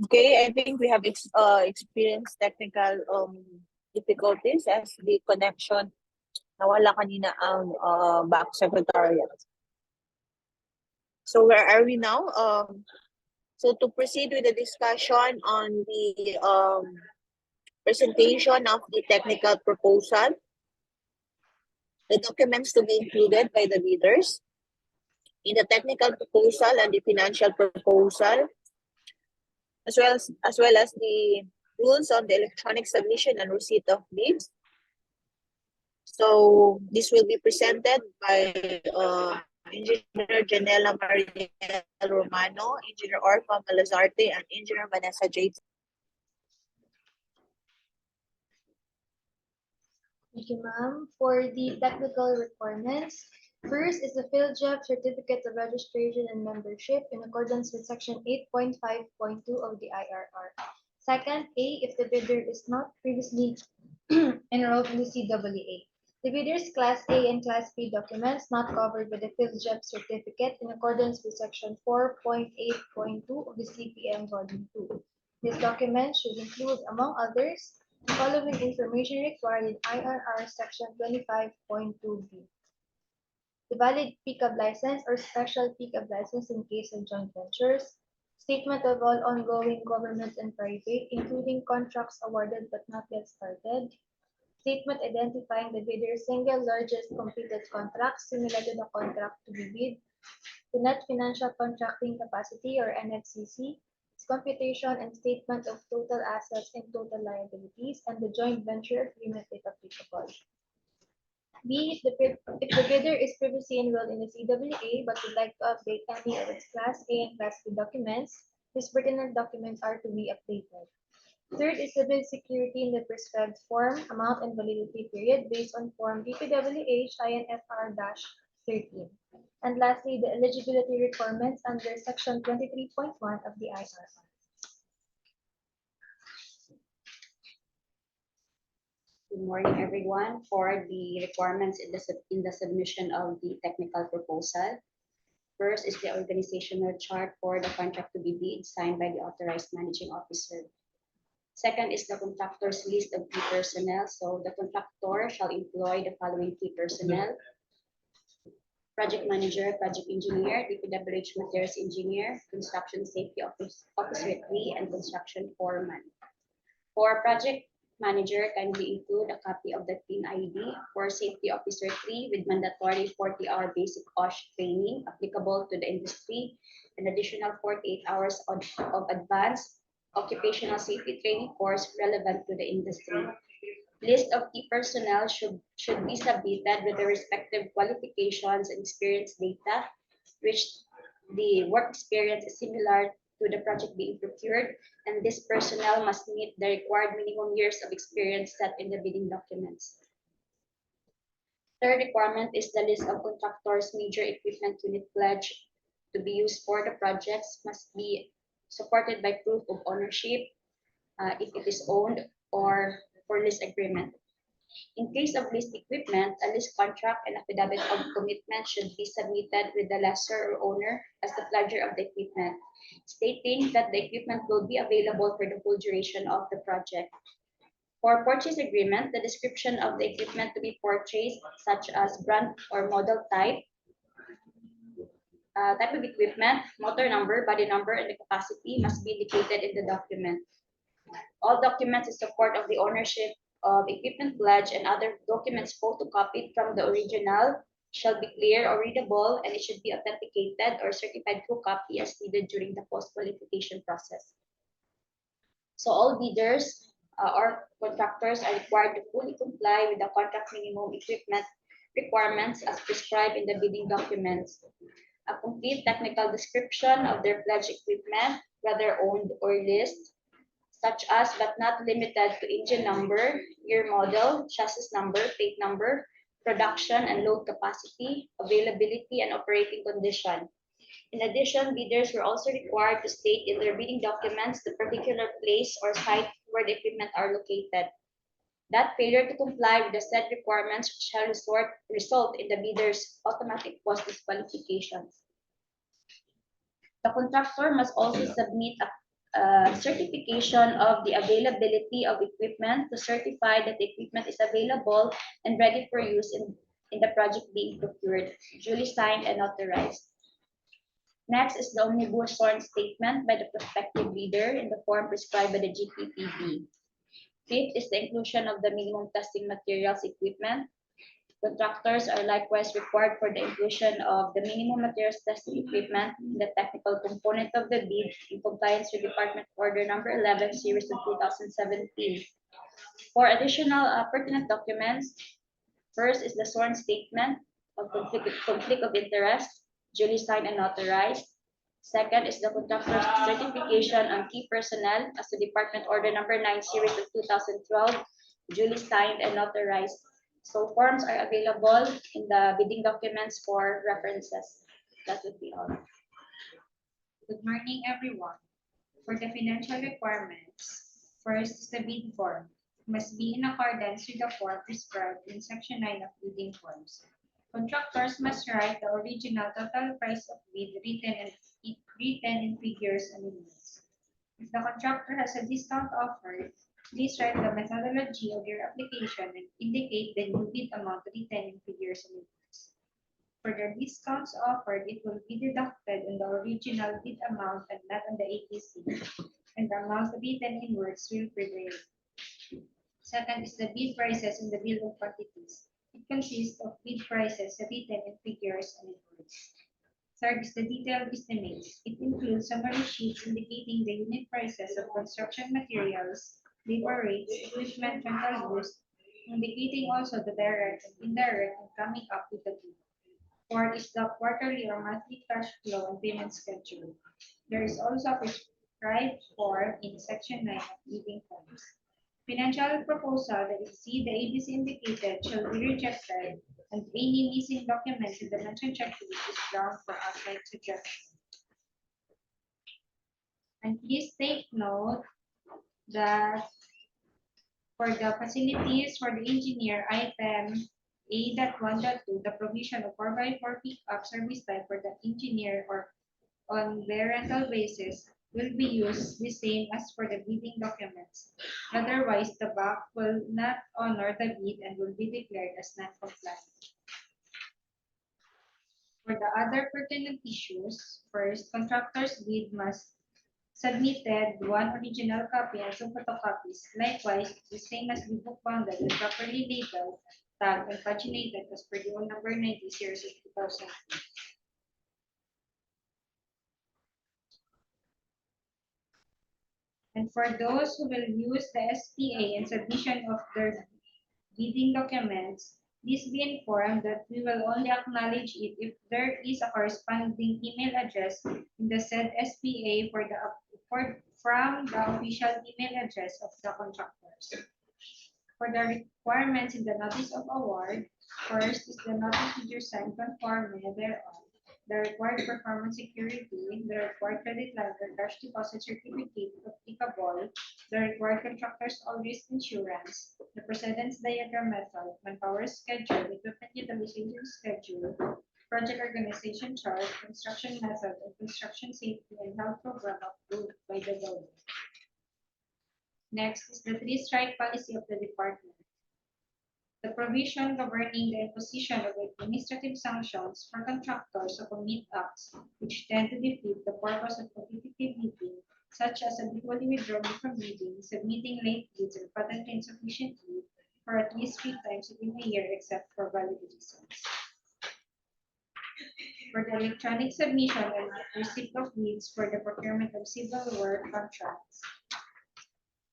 Okay, I think we have experienced technical difficulties as the connection nawala kanina ang back secretariat. So where are we now? So to proceed with the discussion on the presentation of the technical proposal, the documents to be included by the bidders in the technical proposal and the financial proposal, as well as the rules on the electronic submission and receipt of bids. So this will be presented by Engineer Janela Mariel Romano, Engineer Orfa Malazarte, and Engineer Vanessa J. Thank you, ma'am. For the technical requirements, first is the PhilJEB Certificate of Registration and Membership in accordance with Section 8.5.2 of the IRR. Second, A, if the bidder is not previously enrolled in the CAA. The bidder's Class A and Class B documents not covered by the PhilJEB certificate in accordance with Section 4.8.2 of the CPM Volume 2. This document should include, among others, the following information required in IRR Section 25.2b. The valid pickup license or special pickup license in case of joint ventures, statement of all ongoing government and private, including contracts awarded but not yet started, statement identifying the bidder's single largest completed contract similar to the contract to be bid, the net financial contracting capacity or NFCC, its computation and statement of total assets and total liabilities, and the joint venture agreement if applicable. B, if the bidder is previously enrolled in the CAA but would like to update any of its Class A and Class B documents, these pertinent documents are to be updated. Third is the bid security in the prescribed form, amount, and validity period based on Form DPWH INFR-13. And lastly, the eligibility requirements under Section 23.1 of the IRR. Good morning, everyone. For the requirements in the submission of the technical proposal, first is the organizational chart for the contract to be bid signed by the authorized managing officer. Second is the contractor's list of key personnel. So the contractor shall employ the following key personnel: project manager, project engineer, DPWH materials engineer, construction safety officer 3, and construction foreman. For project manager, kindly include a copy of the PIN ID for safety officer 3 with mandatory 40-hour basic OSH training applicable to the industry, an additional 48 hours of advanced occupational safety training course relevant to the industry. List of key personnel should be submitted with the respective qualifications and experience data, which the work experience is similar to the project being procured, and this personnel must meet the required minimum years of experience set in the bidding documents. Third requirement is the list of contractors' major equipment unit pledge to be used for the projects must be supported by proof of ownership if it is owned or for lease agreement. In case of leased equipment, a lease contract and affidavit of commitment should be submitted with the lessor or owner as the pledger of the equipment, stating that the equipment will be available for the full duration of the project. For purchase agreement, the description of the equipment to be purchased, such as brand or model type of equipment, motor number, body number, and the capacity must be indicated in the document. All documents in support of the ownership of equipment pledge and other documents photocopied from the original shall be clear or readable, and it should be authenticated or certified true copy as needed during the post-qualification process. So all bidders or contractors are required to fully comply with the contract minimum equipment requirements as prescribed in the bidding documents. A complete technical description of their pledged equipment, whether owned or leased, such as but not limited to engine number, year model, chassis number, plate number, production and load capacity, availability, and operating condition. In addition, bidders were also required to state in their bidding documents the particular place or site where the equipment are located. That failure to comply with the said requirements shall result in the bidder's automatic post disqualification. The contractor must also submit a certification of the availability of equipment to certify that the equipment is available and ready for use in the project being procured, duly signed and authorized. Next is the omnibus sworn statement by the prospective bidder in the form prescribed by the GPPB. Fifth is the inclusion of the minimum testing materials equipment. Contractors are likewise required for the inclusion of the minimum materials testing equipment in the technical component of the bid in compliance with Department Order Number 11, Series of 2017. For additional pertinent documents, first is the sworn statement of conflict of interest, duly signed and authorized. Second is the contractor's certification on key personnel as the Department Order Number 9, Series of 2012, duly signed and authorized. So forms are available in the bidding documents for references. That would be all. Good morning, everyone. For the financial requirements, first is the bid form. Must be in accordance with the form prescribed in Section 9 of bidding forms. Contractors must write the original total price of bid written in figures and units. If the contractor has a discount offered, please write the methodology of your application and indicate the new bid amount written in figures and units. For the discounts offered, it will be deducted on the original bid amount and not on the APC, and the amount written in words will prevail. Second is the bid prices in the bill of quantities. It consists of bid prices written in figures and in words. Third is the detailed estimates. It includes summary sheets indicating the unit prices of construction materials, labor rates, equipment rental use, indicating also the direct and indirect and coming up with the bid. Fourth is the quarterly or monthly cash flow and payment schedule. There is also a prescribed form in Section 9 of bidding forms. Financial proposal that exceed the ABC indicated shall be rejected, and any missing documents in the mentioned checklist is ground for outright rejection. And please take note that for the facilities for the engineer, item A.1.2, the provision of 4x4 pickup service type for the engineer or on their rental basis will be used the same as for the bidding documents. Otherwise, the BAC will not honor the bid and will be declared as non-compliant. For the other pertinent issues, first, contractor's bid must submitted one original copy and two photocopies. Likewise, the same as the book bounded and properly labeled, tagged, and paginated as per the old number 90 series of 2000. And for those who will use the SPA in submission of their bidding documents, please be informed that we will only acknowledge it if there is a corresponding email address in the said SPA from the official email address of the contractors. For the requirements in the notice of award, first is the notice with your signed conforme thereon, the required performance security, the required credit line or cash deposit certificate applicable, the required contractor's all risk insurance, the precedence diagram method, manpower schedule, equipment utilization schedule, project organization chart, construction method, and construction safety and health program approved by the builder. Next is the 3-strike policy of the department. The provision governing the imposition of administrative sanctions for contractors who commit acts which tend to defeat the purpose of competitive bidding, such as habitually withdrawing from bidding, submitting late bids, or patently insufficient bid for at least 3 times within a year except for valid reasons. For the electronic submission and receipt of bids for the procurement of civil work contracts.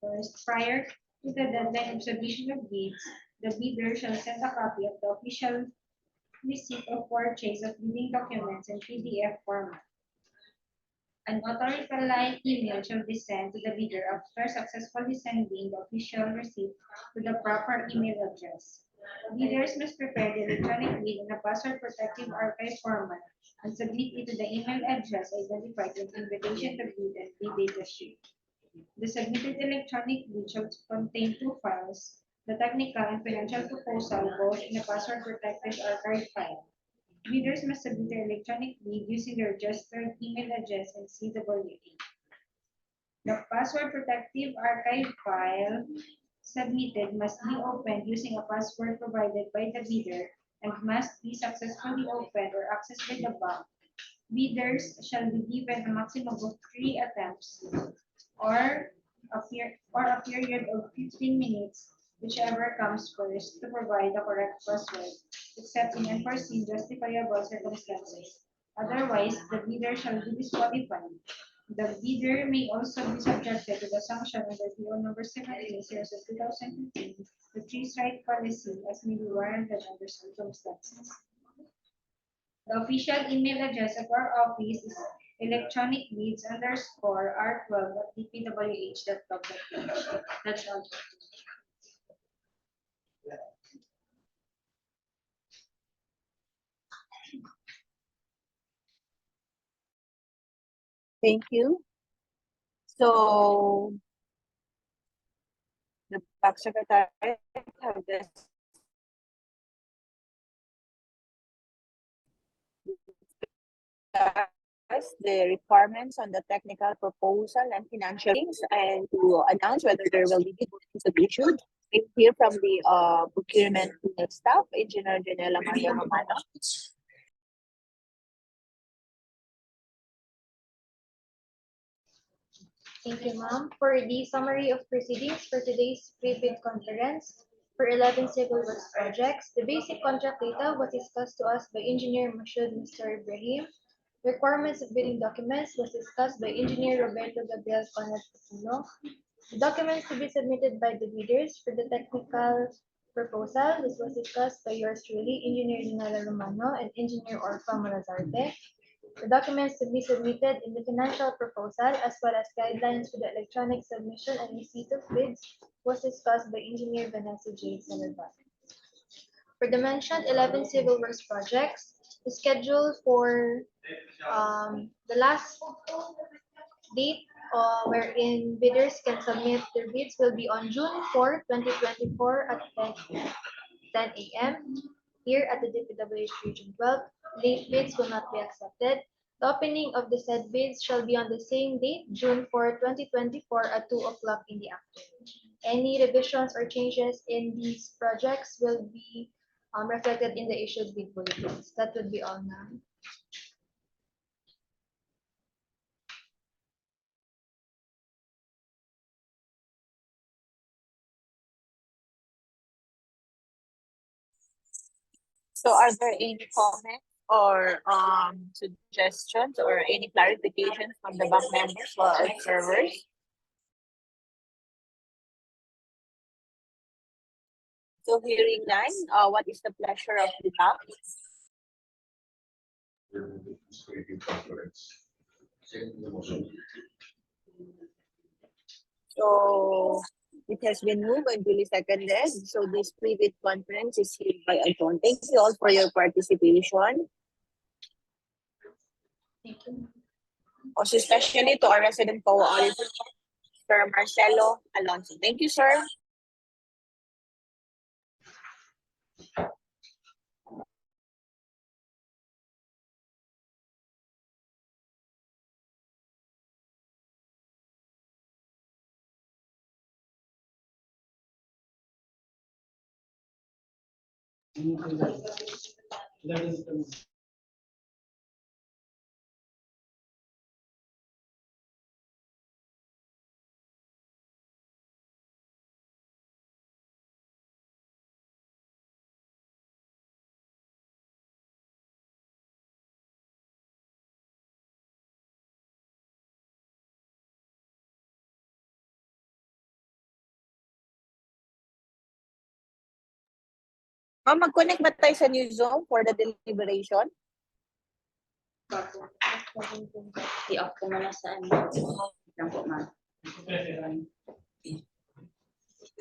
First, prior to the deadline of submission of bids, the bidder shall send a copy of the official receipt of purchase of bidding documents in PDF format. An authorized email shall be sent to the bidder after successfully sending the official receipt to the proper email address. Bidders must prepare the electronic bid in a password protective archive format and submit it to the email address identified in invitation to bid and bid data sheet. The submitted electronic bid shall contain two files, the technical and financial proposal, both in a password-protected archive file. Bidders must submit their electronic bid using their registered email address and CWA. The password-protective archive file submitted must be opened using a password provided by the bidder and must be successfully opened or accessed by the bank. Bidders shall be given a maximum of 3 attempts or a period of 15 minutes, whichever comes first, to provide the correct password, except in unforeseen justifiable circumstances. Otherwise, the bidder shall be disqualified. The bidder may also be subjected to the sanction under PO number 17, series of 2015, the three-strike policy as may be warranted under circumstances. The official email address of our office is electronicbids_r12@dpwh.gov.ph. That's all. Thank you. So the PAC Secretary have just discussed the requirements on the technical proposal and financial things, and to announce whether there will be bids to be issued. We hear from the procurement staff, Engineer Janela Maria Romano. Thank you, ma'am. For the summary of proceedings for today's pre-bid conference for 11 civil works projects, the basic contract data was discussed to us by Engineer Mashud Mr. Ibrahim. Requirements of bidding documents was discussed by Engineer Roberto Gabriel Conrad Pasuno. The documents to be submitted by the bidders for the technical proposal, this was discussed by yours truly, Engineer Dinala Romano and Engineer Orfa Malazarte. The documents to be submitted in the financial proposal, as well as guidelines for the electronic submission and receipt of bids, was discussed by Engineer Vanessa J. Salazar. For the mentioned 11 civil works projects, the schedule for the last date wherein bidders can submit their bids will be on June 4, 2024 at 10 a.m. here at the DPWH Region 12. Late bids will not be accepted. The opening of the said bids shall be on the same date, June 4, 2024 at 2 o'clock in the afternoon. Any revisions or changes in these projects will be reflected in the issued bid bulletins. That would be all, ma'am. So are there any comments or suggestions or any clarifications from the bank members or observers? So hearing none, what is the pleasure of the bank? So it has been moved and duly seconded. So this pre-bid conference is hereby adjourned. Thank you all for your participation. Thank you. Also especially to our resident POA auditor, Sir Marcelo Alonso. Thank you, sir. Ma'am, mag-connect ba tayo sa new Zoom for the deliberation? I-off ko muna sa ano. Lang po, ma'am.